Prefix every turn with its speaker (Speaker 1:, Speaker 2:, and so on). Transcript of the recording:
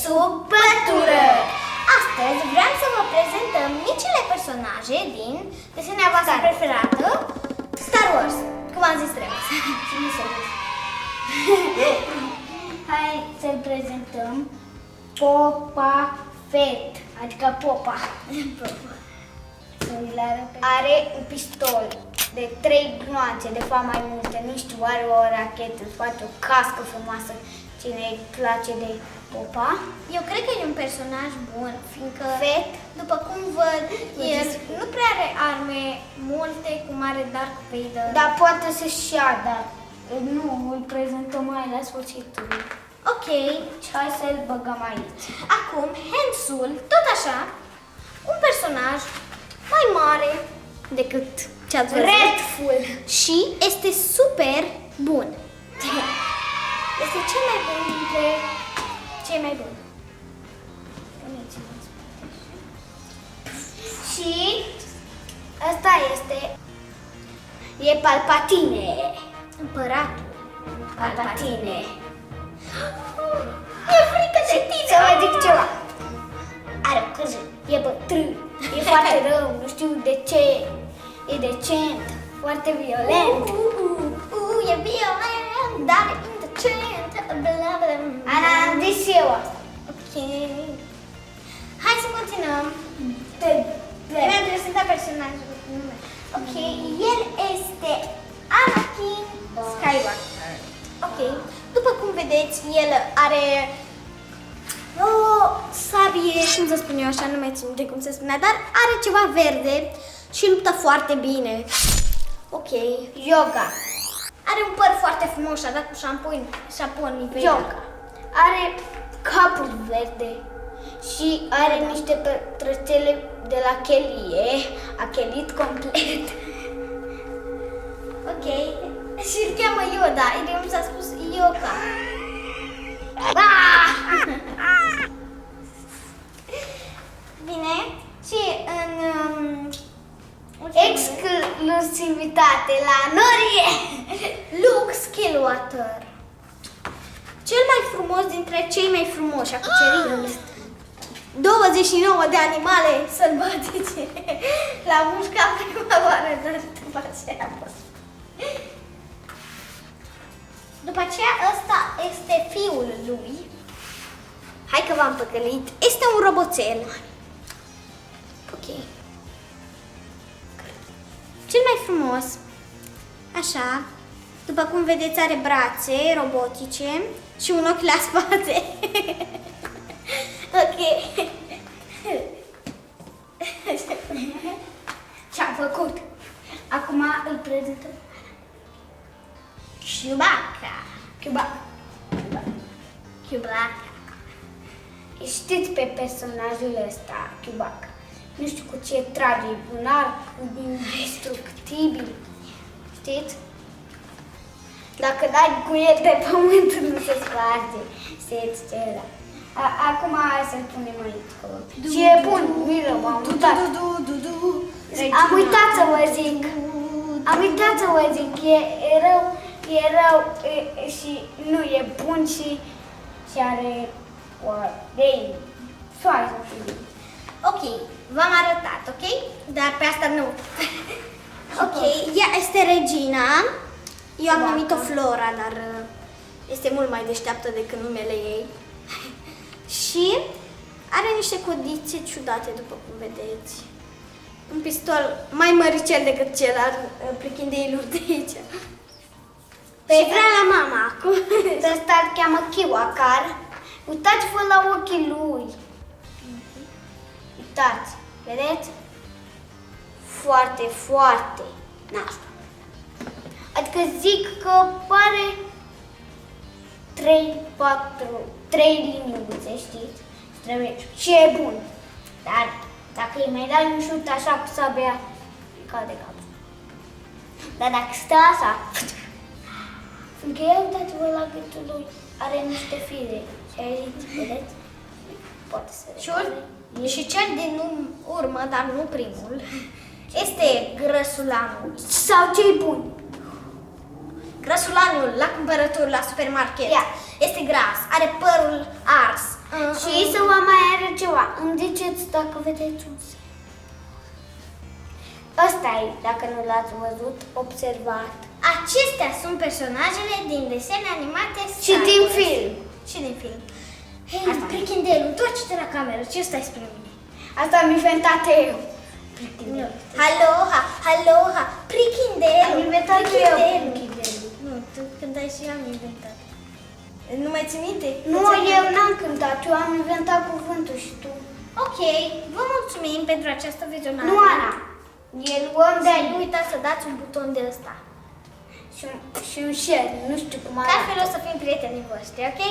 Speaker 1: sub pătură! Astăzi vreau să vă prezentăm micile personaje din desenea voastră preferată, Star Wars. Cum am zis trebuie. Hai să-l prezentăm Boba Fett, adică Popa. Are un pistol de 3 gloanțe, de fapt mai multe, nu știu, are o rachetă, face o cască frumoasă. Cine îi place de Popa? Eu cred că e un personaj bun, fiindcă Fett, după cum văd, el nu prea are arme multe, cum are Darth Vader. Dar poate să-și ia, dar nu, îl prezentăm mai la sfârșitul. Ok, și hai să-l băgăm aici. Acum, Hansul, tot așa, un personaj mai mare decât ce ați văzut. Redful. Și este super bun. Este cel mai bun dintre cei mai buni. Și ăsta este Palpatine. Împăratul Palpatine. E frică de tine! Să vă zic ceva. Are o căză, e bătrân, e foarte rău, nu știu de ce. E decent, foarte violent. E violent, dar e indecent. Ana, am zis eu asta. Ok. Hai să continuăm. Mi-am prezentat personajul. Ok, el este Anakin Skywalker. Ok, după cum vedeți, el are o sabie, cum să spun eu așa, nu mai țin de cum se spunea, dar are ceva verde și luptă foarte bine. Ok, yoga. Are un păr foarte frumos și a dat cu șampon verde. Yoga. Are capul verde și are niște trățele de la chelie, a chelit complet. Ok, și îl cheamă Yoda, el s-a spus Yoga. Bine, și în exclusivitate la Norie, Luke Skywalker. Cel mai frumos dintre cei mai frumoși, a cucerit 29 de animale sălbatice. L-a mușcat prima oară, dar după aceea a fost. După aceea ăsta este fiul lui. Hai că v-am păcălit. Este un roboțel. Ok. Cel mai frumos, așa, după cum vedeți, are brațe robotice și un ochi la spate. Ok. Ce-am făcut? Acum îl prezentăm. Chewbacca. Știți pe personajul ăsta, Chewbacca. Nu știu cu ce trage, un arc indestructibil. Știți? Dacă dai cu el de pământ, nu se sparge. Se cera. Acum hai să-l punem aici. Și e bun, miră, m-am uitat. Am uitat să vă zic. E rău și nu e bun și are ok, v-am arătat, ok? Dar pe asta nu. Ok, ea este regina. Eu am numit-o Flora, dar este mult mai deșteaptă decât numele ei. Și are niște codițe ciudate, după cum vedeți. Un pistol mai măricel decât cel al prichindeilor de aici. Și vrea la mama acum. Ăsta îl cheamă Chewbacca. Uitați-vă la ochii lui. Uitați, vedeți? Foarte, foarte nașpa. Adică zic că pare 3 liniuțe, știți? Și e bun. Dar dacă îi mai dai un șut așa cu sabia, cade capul. Dar dacă stă așa, fiindcă ia uitați-vă la gâtul lui, are niște fire. Și aici, vedeți? Poate să repare. Și cel din urmă, dar nu primul, este grăsulanul. Sau cei buni. Grăsulanul la cumpărături la supermarket. Este gras, are părul ars ceva. Îmi ziceți dacă vedeți un semn. Ăsta e, dacă nu l-ați văzut, observat.
Speaker 2: Acestea sunt personajele din desene animate
Speaker 1: Și
Speaker 2: Star
Speaker 1: din
Speaker 2: Wars.
Speaker 1: film.
Speaker 2: Și din film. Hei,
Speaker 1: Asta.
Speaker 2: Prichindelul, întoarce-te la cameră, ce stai spre mine?
Speaker 1: Asta am inventat eu.
Speaker 2: Nu. Aloha, aloha, Prichindelul.
Speaker 1: Am inventat eu
Speaker 2: Prichindelul. Nu, tu cântai și eu am inventat. Nu mai ții minte?
Speaker 1: Nu, eu n-am cântat, eu am inventat cuvântul și tu.
Speaker 2: Ok, vă mulțumim pentru această vizionare.
Speaker 1: Nu, Ana. E luăm de
Speaker 2: Și
Speaker 1: aici.
Speaker 2: nu uitați să dați un buton de ăsta.
Speaker 1: Și un share, nu știu cum
Speaker 2: Ca
Speaker 1: arată.
Speaker 2: altfel o să fim prietenii voștri, ok?